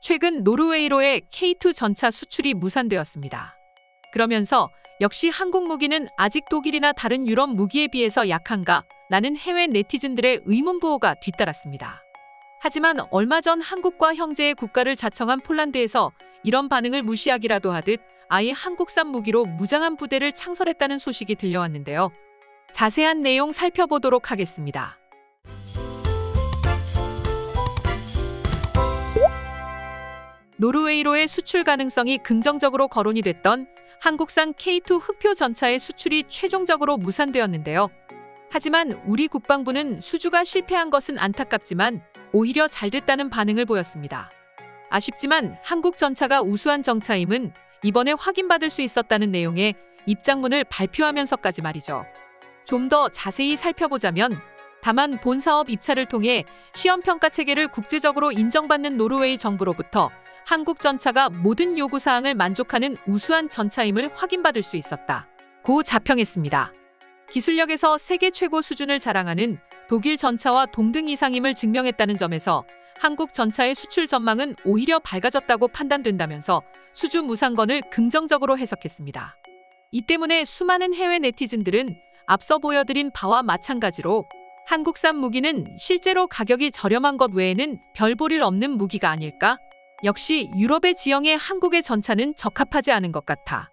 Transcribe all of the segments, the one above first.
최근 노르웨이로의 K2 전차 수출이 무산되었습니다. 그러면서 역시 한국 무기는 아직 독일이나 다른 유럽 무기에 비해서 약한가? 라는 해외 네티즌들의 의문부호가 뒤따랐습니다. 하지만 얼마 전 한국과 형제의 국가를 자청한 폴란드에서 이런 반응을 무시하기라도 하듯 아예 한국산 무기로 무장한 부대를 창설했다는 소식이 들려왔는데요. 자세한 내용 살펴보도록 하겠습니다. 노르웨이로의 수출 가능성이 긍정적으로 거론이 됐던 한국산 K2 흑표 전차의 수출이 최종적으로 무산되었는데요. 하지만 우리 국방부는 수주가 실패한 것은 안타깝지만 오히려 잘 됐다는 반응을 보였습니다. 아쉽지만 한국 전차가 우수한 정차임은 이번에 확인받을 수 있었다는 내용의 입장문을 발표하면서까지 말이죠. 좀 더 자세히 살펴보자면 다만 본 사업 입찰을 통해 시험평가 체계를 국제적으로 인정받는 노르웨이 정부로부터 한국 전차가 모든 요구사항을 만족하는 우수한 전차임을 확인받을 수 있었다. 고 자평했습니다. 기술력에서 세계 최고 수준을 자랑하는 독일 전차와 동등 이상임을 증명했다는 점에서 한국 전차의 수출 전망은 오히려 밝아졌다고 판단된다면서 수주 무산건을 긍정적으로 해석했습니다. 이 때문에 수많은 해외 네티즌들은 앞서 보여드린 바와 마찬가지로 한국산 무기는 실제로 가격이 저렴한 것 외에는 별 볼 일 없는 무기가 아닐까? 역시 유럽의 지형에 한국의 전차는 적합하지 않은 것 같아.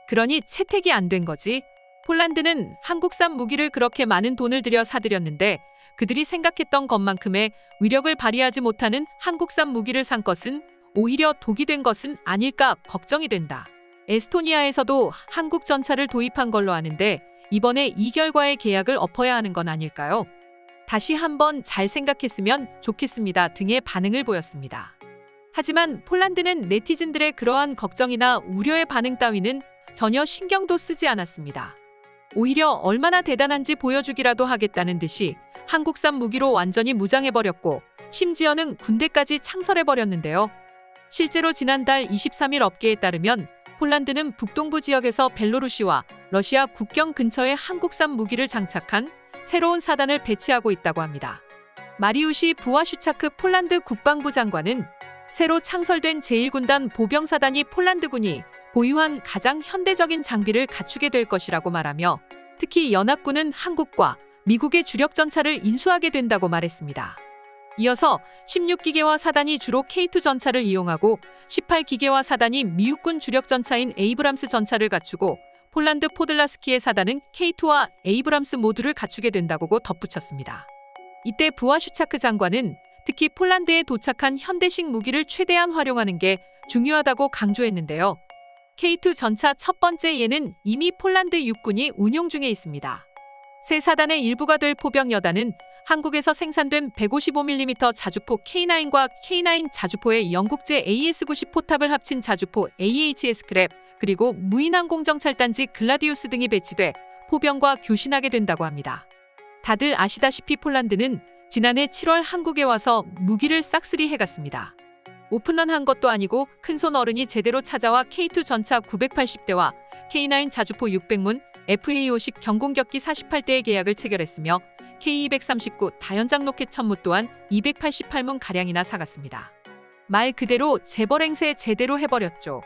그러니 채택이 안 된 거지. 폴란드는 한국산 무기를 그렇게 많은 돈을 들여 사들였는데 그들이 생각했던 것만큼의 위력을 발휘하지 못하는 한국산 무기를 산 것은 오히려 독이 된 것은 아닐까 걱정이 된다. 에스토니아에서도 한국 전차를 도입한 걸로 아는데 이번에 이 결과의 계약을 엎어야 하는 건 아닐까요? 다시 한번 잘 생각했으면 좋겠습니다 등의 반응을 보였습니다. 하지만 폴란드는 네티즌들의 그러한 걱정이나 우려의 반응 따위는 전혀 신경도 쓰지 않았습니다. 오히려 얼마나 대단한지 보여주기라도 하겠다는 듯이 한국산 무기로 완전히 무장해버렸고 심지어는 군대까지 창설해버렸는데요. 실제로 지난달 23일 업계에 따르면 폴란드는 북동부 지역에서 벨로루시와 러시아 국경 근처에 한국산 무기를 장착한 새로운 사단을 배치하고 있다고 합니다. 마리우시 부와슈차크 폴란드 국방부 장관은 새로 창설된 제1군단 보병사단이 폴란드군이 보유한 가장 현대적인 장비를 갖추게 될 것이라고 말하며 특히 연합군은 한국과 미국의 주력 전차를 인수하게 된다고 말했습니다. 이어서 16기계화 사단이 주로 K2 전차를 이용하고 18기계화 사단이 미국군 주력 전차인 에이브람스 전차를 갖추고 폴란드 포들라스키의 사단은 K2와 에이브람스 모두를 갖추게 된다고 덧붙였습니다. 이때 부와슈차크 장관은 특히 폴란드에 도착한 현대식 무기를 최대한 활용하는 게 중요하다고 강조했는데요. K2 전차 첫 번째 예는 이미 폴란드 육군이 운용 중에 있습니다. 새 사단의 일부가 될 포병 여단은 한국에서 생산된 155mm 자주포 K9과 K9 자주포의 영국제 AS-90 포탑을 합친 자주포 AHS 그랩 그리고 무인항공정찰단지 글라디우스 등이 배치돼 포병과 교신하게 된다고 합니다. 다들 아시다시피 폴란드는 지난해 7월 한국에 와서 무기를 싹쓸이 해갔습니다. 오픈런 한 것도 아니고 큰손 어른이 제대로 찾아와 K2 전차 980대와 K9 자주포 600문, FA-50 경공격기 48대의 계약을 체결했으며 K239 다연장 로켓 천무 또한 288문 가량이나 사갔습니다. 말 그대로 재벌 행세 제대로 해버렸죠.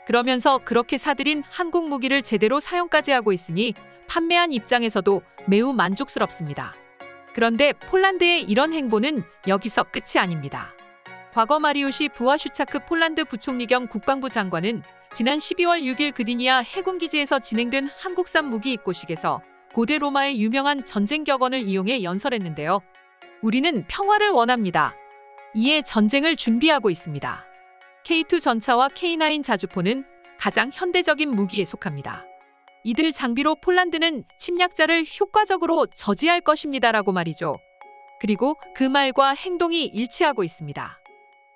그러면서 그렇게 사들인 한국 무기를 제대로 사용까지 하고 있으니 판매한 입장에서도 매우 만족스럽습니다. 그런데 폴란드의 이런 행보는 여기서 끝이 아닙니다. 과거 마리우시 부와슈차크 폴란드 부총리 겸 국방부 장관은 지난 12월 6일 그디니아 해군기지에서 진행된 한국산 무기 입고식에서 고대 로마의 유명한 전쟁 격언을 이용해 연설했는데요. 우리는 평화를 원합니다. 이에 전쟁을 준비하고 있습니다. K2 전차와 K9 자주포는 가장 현대적인 무기에 속합니다. 이들 장비로 폴란드는 침략자를 효과적으로 저지할 것입니다라고 말이죠. 그리고 그 말과 행동이 일치하고 있습니다.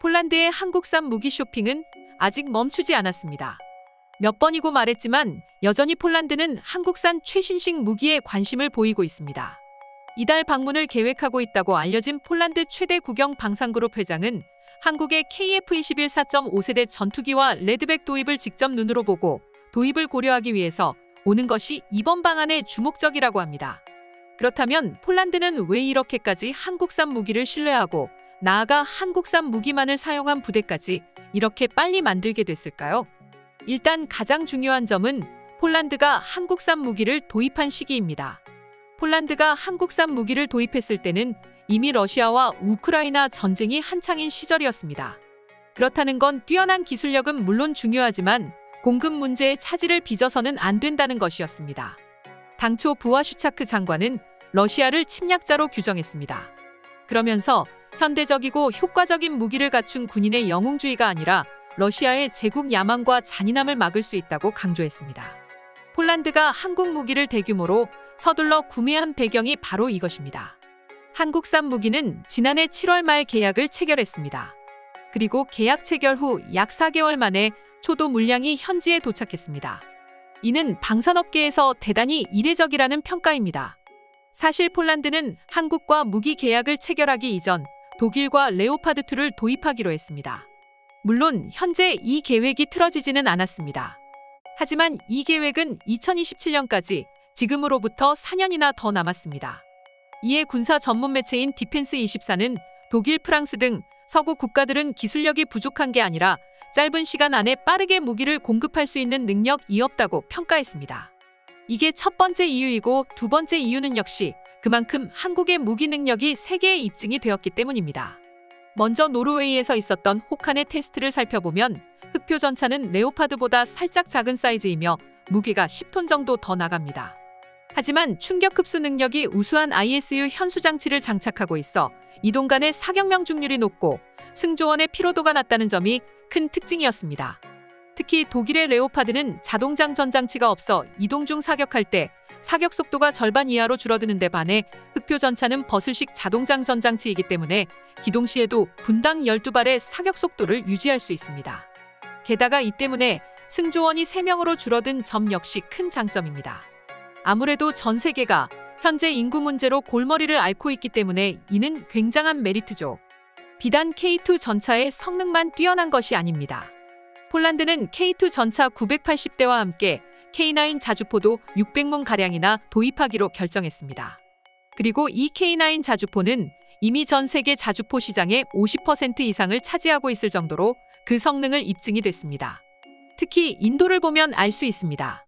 폴란드의 한국산 무기 쇼핑은 아직 멈추지 않았습니다. 몇 번이고 말했지만 여전히 폴란드는 한국산 최신식 무기에 관심을 보이고 있습니다. 이달 방문을 계획하고 있다고 알려진 폴란드 최대 국영 방산그룹 회장은 한국의 KF-21 4.5세대 전투기와 레드백 도입을 직접 눈으로 보고 도입을 고려하기 위해서 오는 것이 이번 방안의 주목적이라고 합니다. 그렇다면 폴란드는 왜 이렇게까지 한국산 무기를 신뢰하고 나아가 한국산 무기만을 사용한 부대까지 이렇게 빨리 만들게 됐을까요? 일단 가장 중요한 점은 폴란드가 한국산 무기를 도입한 시기입니다. 폴란드가 한국산 무기를 도입했을 때는 이미 러시아와 우크라이나 전쟁이 한창인 시절이었습니다. 그렇다는 건 뛰어난 기술력은 물론 중요하지만 공급 문제의 차질을 빚어서는 안 된다는 것이었습니다. 당초 부하슈차크 장관은 러시아를 침략자로 규정했습니다. 그러면서 현대적이고 효과적인 무기를 갖춘 군인의 영웅주의가 아니라 러시아의 제국 야망과 잔인함을 막을 수 있다고 강조했습니다. 폴란드가 한국 무기를 대규모로 서둘러 구매한 배경이 바로 이것입니다. 한국산 무기는 지난해 7월 말 계약을 체결했습니다. 그리고 계약 체결 후 약 4개월 만에 초도 물량이 현지에 도착했습니다. 이는 방산업계에서 대단히 이례적이라는 평가입니다. 사실 폴란드는 한국과 무기 계약을 체결하기 이전 독일과 레오파드2를 도입하기로 했습니다. 물론 현재 이 계획이 틀어지지는 않았습니다. 하지만 이 계획은 2027년까지 지금으로부터 4년이나 더 남았습니다. 이에 군사 전문 매체인 디펜스24는 독일, 프랑스 등 서구 국가들은 기술력이 부족한 게 아니라 짧은 시간 안에 빠르게 무기를 공급할 수 있는 능력이 없다고 평가했습니다. 이게 첫 번째 이유이고 두 번째 이유는 역시 그만큼 한국의 무기 능력이 세계에 입증이 되었기 때문입니다. 먼저 노르웨이에서 있었던 혹한의 테스트를 살펴보면 흑표 전차는 레오파드보다 살짝 작은 사이즈이며 무게가 10톤 정도 더 나갑니다. 하지만 충격 흡수 능력이 우수한 ISU 현수 장치를 장착하고 있어 이동 간의 사격 명중률이 높고 승조원의 피로도가 낮다는 점이 큰 특징이었습니다. 특히 독일의 레오파드는 자동장 전장치가 없어 이동 중 사격할 때 사격 속도가 절반 이하로 줄어드는 데 반해 흑표 전차는 버슬식 자동장 전장치이기 때문에 기동 시에도 분당 12발의 사격 속도를 유지할 수 있습니다. 게다가 이 때문에 승조원이 3명으로 줄어든 점 역시 큰 장점입니다. 아무래도 전 세계가 현재 인구 문제로 골머리를 앓고 있기 때문에 이는 굉장한 메리트죠. 비단 K2 전차의 성능만 뛰어난 것이 아닙니다. 폴란드는 K2 전차 980대와 함께 K9 자주포도 600문가량이나 도입하기로 결정했습니다. 그리고 이 K9 자주포는 이미 전 세계 자주포 시장의 50% 이상을 차지하고 있을 정도로 그 성능을 입증이 됐습니다. 특히 인도를 보면 알 수 있습니다.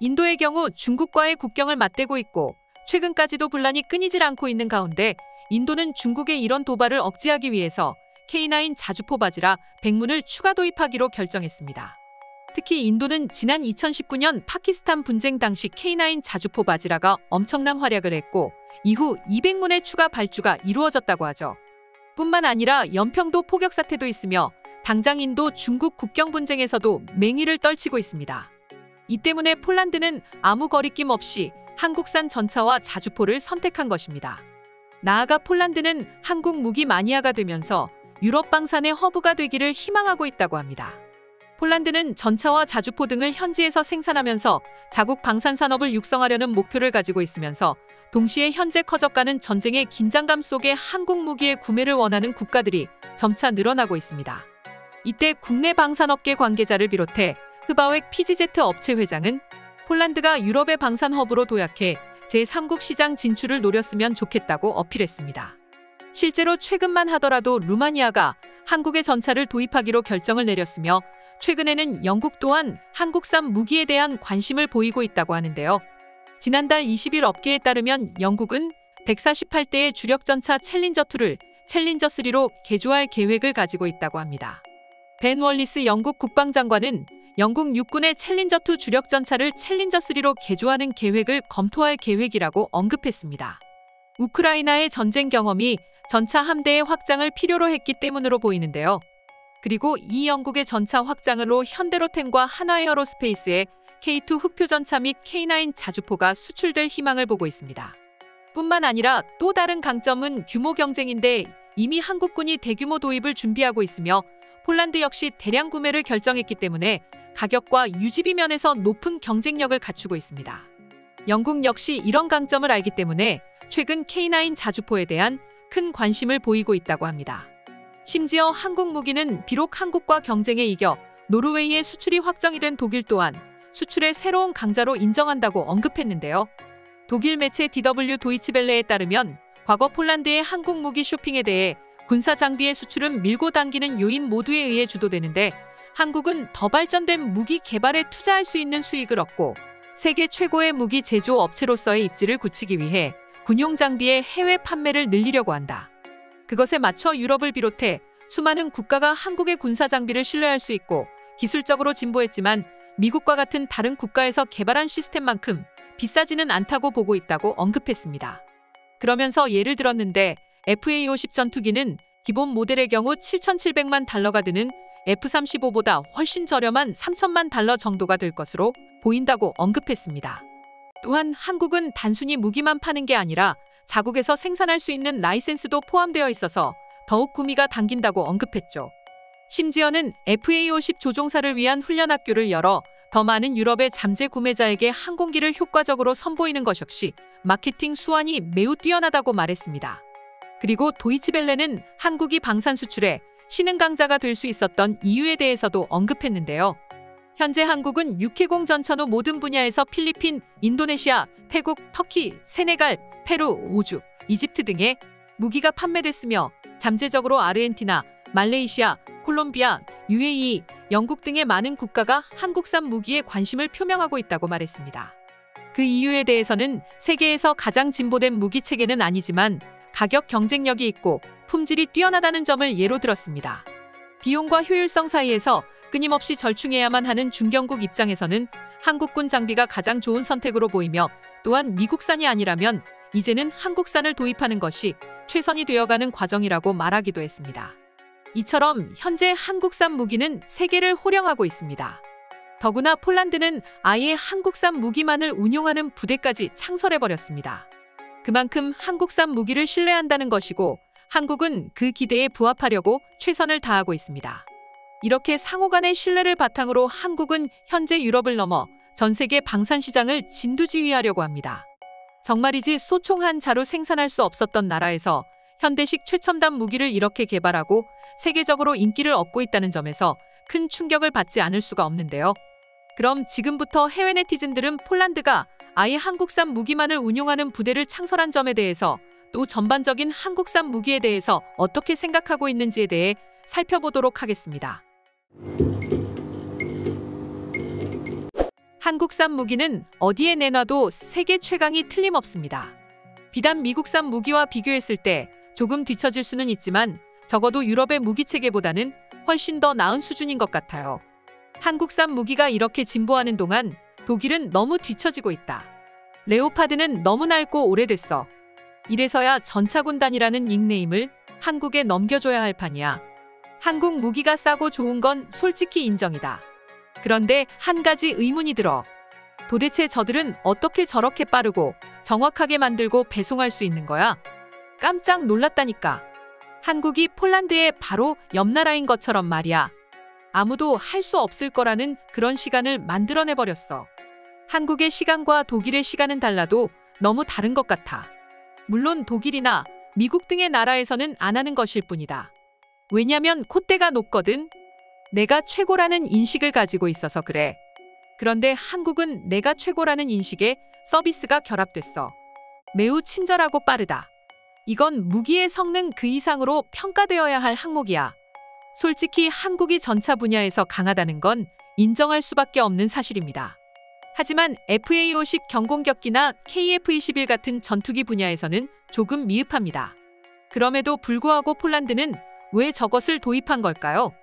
인도의 경우 중국과의 국경을 맞대고 있고 최근까지도 분란이 끊이질 않고 있는 가운데 인도는 중국의 이런 도발을 억제하기 위해서 K9 자주포 바지라 100문을 추가 도입하기로 결정했습니다. 특히 인도는 지난 2019년 파키스탄 분쟁 당시 K9 자주포 바지라가 엄청난 활약을 했고 이후 200문의 추가 발주가 이루어졌다고 하죠. 뿐만 아니라 연평도 포격 사태도 있으며 당장 인도 중국 국경 분쟁에서도 맹위를 떨치고 있습니다. 이 때문에 폴란드는 아무 거리낌 없이 한국산 전차와 자주포를 선택한 것입니다. 나아가 폴란드는 한국 무기 마니아가 되면서 유럽 방산의 허브가 되기를 희망하고 있다고 합니다. 폴란드는 전차와 자주포 등을 현지에서 생산하면서 자국 방산 산업을 육성하려는 목표를 가지고 있으면서 동시에 현재 커져가는 전쟁의 긴장감 속에 한국 무기의 구매를 원하는 국가들이 점차 늘어나고 있습니다. 이때 국내 방산업계 관계자를 비롯해 흐바웩 PGZ 업체 회장은 폴란드가 유럽의 방산 허브로 도약해 제3국 시장 진출을 노렸으면 좋겠다고 어필했습니다. 실제로 최근만 하더라도 루마니아가 한국의 전차를 도입하기로 결정을 내렸으며 최근에는 영국 또한 한국산 무기에 대한 관심을 보이고 있다고 하는데요. 지난달 20일 업계에 따르면 영국은 148대의 주력 전차 챌린저2를 챌린저3로 개조할 계획을 가지고 있다고 합니다. 벤 월리스 영국 국방장관은 영국 육군의 챌린저2 주력 전차를 챌린저3로 개조하는 계획을 검토할 계획이라고 언급했습니다. 우크라이나의 전쟁 경험이 전차 함대의 확장을 필요로 했기 때문으로 보이는데요. 그리고 이 영국의 전차 확장으로 현대로템과 한화에어로스페이스의 K2 흑표 전차 및 K9 자주포가 수출될 희망을 보고 있습니다. 뿐만 아니라 또 다른 강점은 규모 경쟁인데 이미 한국군이 대규모 도입을 준비하고 있으며 폴란드 역시 대량 구매를 결정했기 때문에 가격과 유지비 면에서 높은 경쟁력을 갖추고 있습니다. 영국 역시 이런 강점을 알기 때문에 최근 K9 자주포에 대한 큰 관심을 보이고 있다고 합니다. 심지어 한국 무기는 비록 한국과 경쟁에 이겨 노르웨이의 수출이 확정이 된 독일 또한 수출의 새로운 강자로 인정한다고 언급했는데요. 독일 매체 DW 도이치벨레에 따르면 과거 폴란드의 한국 무기 쇼핑에 대해 군사 장비의 수출은 밀고 당기는 요인 모두에 의해 주도되는데 한국은 더 발전된 무기 개발에 투자할 수 있는 수익을 얻고 세계 최고의 무기 제조 업체로서의 입지를 굳히기 위해 군용 장비의 해외 판매를 늘리려고 한다. 그것에 맞춰 유럽을 비롯해 수많은 국가가 한국의 군사 장비를 신뢰할 수 있고 기술적으로 진보했지만 미국과 같은 다른 국가에서 개발한 시스템만큼 비싸지는 않다고 보고 있다고 언급했습니다. 그러면서 예를 들었는데 FA-50 전투기는 기본 모델의 경우 7,700만 달러가 드는 F-35보다 훨씬 저렴한 3천만 달러 정도가 될 것으로 보인다고 언급했습니다. 또한 한국은 단순히 무기만 파는 게 아니라 자국에서 생산할 수 있는 라이센스도 포함되어 있어서 더욱 구미가 당긴다고 언급했죠. 심지어는 FA-50 조종사를 위한 훈련 학교를 열어 더 많은 유럽의 잠재 구매자에게 항공기를 효과적으로 선보이는 것 역시 마케팅 수완이 매우 뛰어나다고 말했습니다. 그리고 도이치벨레는 한국이 방산 수출에 신흥 강자가 될 수 있었던 이유에 대해서도 언급했는데요. 현재 한국은 육해공 전천후 모든 분야에서 필리핀, 인도네시아, 태국, 터키, 세네갈, 페루, 오주, 이집트 등의 무기가 판매됐으며 잠재적으로 아르헨티나, 말레이시아, 콜롬비아, UAE, 영국 등의 많은 국가가 한국산 무기에 관심을 표명하고 있다고 말했습니다. 그 이유에 대해서는 세계에서 가장 진보된 무기 체계는 아니지만 가격 경쟁력이 있고 품질이 뛰어나다는 점을 예로 들었습니다. 비용과 효율성 사이에서 끊임없이 절충해야만 하는 중견국 입장에서는 한국군 장비가 가장 좋은 선택으로 보이며 또한 미국산이 아니라면 이제는 한국산을 도입하는 것이 최선이 되어가는 과정이라고 말하기도 했습니다. 이처럼 현재 한국산 무기는 세계를 호령하고 있습니다. 더구나 폴란드는 아예 한국산 무기만을 운용하는 부대까지 창설해버렸습니다. 그만큼 한국산 무기를 신뢰한다는 것이고 한국은 그 기대에 부합하려고 최선을 다하고 있습니다. 이렇게 상호 간의 신뢰를 바탕으로 한국은 현재 유럽을 넘어 전 세계 방산 시장을 진두지휘하려고 합니다. 정말이지 소총 한 자루 생산할 수 없었던 나라에서 현대식 최첨단 무기를 이렇게 개발하고 세계적으로 인기를 얻고 있다는 점에서 큰 충격을 받지 않을 수가 없는데요. 그럼 지금부터 해외 네티즌들은 폴란드가 아예 한국산 무기만을 운용하는 부대를 창설한 점에 대해서 또 전반적인 한국산 무기에 대해서 어떻게 생각하고 있는지에 대해 살펴보도록 하겠습니다. 한국산 무기는 어디에 내놔도 세계 최강이 틀림없습니다. 비단 미국산 무기와 비교했을 때 조금 뒤처질 수는 있지만 적어도 유럽의 무기 체계보다는 훨씬 더 나은 수준인 것 같아요. 한국산 무기가 이렇게 진보하는 동안 독일은 너무 뒤처지고 있다. 레오파드는 너무 낡고 오래됐어. 이래서야 전차군단이라는 닉네임을 한국에 넘겨줘야 할 판이야. 한국 무기가 싸고 좋은 건 솔직히 인정이다. 그런데 한 가지 의문이 들어. 도대체 저들은 어떻게 저렇게 빠르고 정확하게 만들고 배송할 수 있는 거야? 깜짝 놀랐다니까. 한국이 폴란드의 바로 옆나라인 것처럼 말이야. 아무도 할 수 없을 거라는 그런 시간을 만들어내버렸어. 한국의 시간과 독일의 시간은 달라도 너무 다른 것 같아. 물론 독일이나 미국 등의 나라에서는 안 하는 것일 뿐이다. 왜냐면 콧대가 높거든. 내가 최고라는 인식을 가지고 있어서 그래. 그런데 한국은 내가 최고라는 인식에 서비스가 결합됐어. 매우 친절하고 빠르다. 이건 무기의 성능 그 이상으로 평가되어야 할 항목이야. 솔직히 한국이 전차 분야에서 강하다는 건 인정할 수밖에 없는 사실입니다. 하지만 FA-50 경공격기나 KF-21 같은 전투기 분야에서는 조금 미흡합니다. 그럼에도 불구하고 폴란드는 왜 저것을 도입한 걸까요?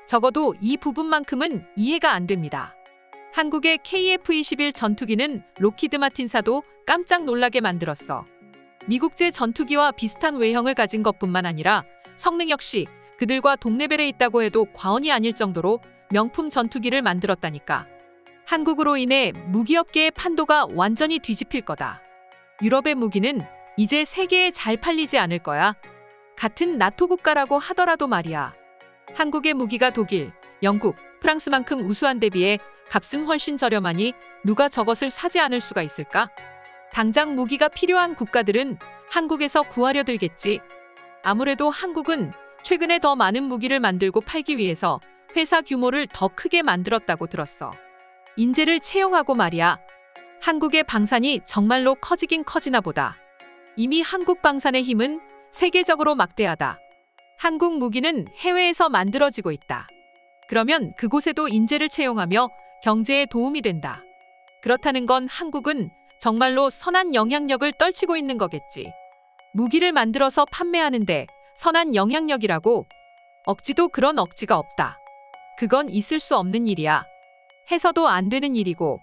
적어도 이 부분만큼은 이해가 안 됩니다. 한국의 KF-21 전투기는 록히드 마틴사도 깜짝 놀라게 만들었어. 미국제 전투기와 비슷한 외형을 가진 것뿐만 아니라 성능 역시 그들과 동레벨에 있다고 해도 과언이 아닐 정도로 명품 전투기를 만들었다니까. 한국으로 인해 무기업계의 판도가 완전히 뒤집힐 거다. 유럽의 무기는 이제 세계에 잘 팔리지 않을 거야. 같은 나토 국가라고 하더라도 말이야. 한국의 무기가 독일, 영국, 프랑스만큼 우수한데 비해 값은 훨씬 저렴하니 누가 저것을 사지 않을 수가 있을까? 당장 무기가 필요한 국가들은 한국에서 구하려 들겠지. 아무래도 한국은 최근에 더 많은 무기를 만들고 팔기 위해서 회사 규모를 더 크게 만들었다고 들었어. 인재를 채용하고 말이야. 한국의 방산이 정말로 커지긴 커지나 보다. 이미 한국 방산의 힘은 세계적으로 막대하다. 한국 무기는 해외에서 만들어지고 있다. 그러면 그곳에도 인재를 채용하며 경제에 도움이 된다. 그렇다는 건 한국은 정말로 선한 영향력을 떨치고 있는 거겠지. 무기를 만들어서 판매하는데 선한 영향력이라고? 억지도 그런 억지가 없다. 그건 있을 수 없는 일이야. 해서도 안 되는 일이고.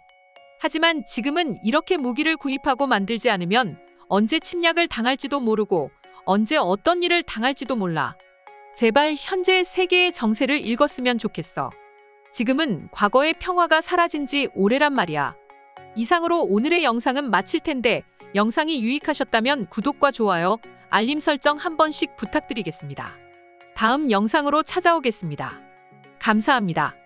하지만 지금은 이렇게 무기를 구입하고 만들지 않으면 언제 침략을 당할지도 모르고 언제 어떤 일을 당할지도 몰라. 제발 현재 세계의 정세를 읽었으면 좋겠어. 지금은 과거의 평화가 사라진 지 오래란 말이야. 이상으로 오늘의 영상은 마칠 텐데 영상이 유익하셨다면 구독과 좋아요, 알림 설정 한 번씩 부탁드리겠습니다. 다음 영상으로 찾아오겠습니다. 감사합니다.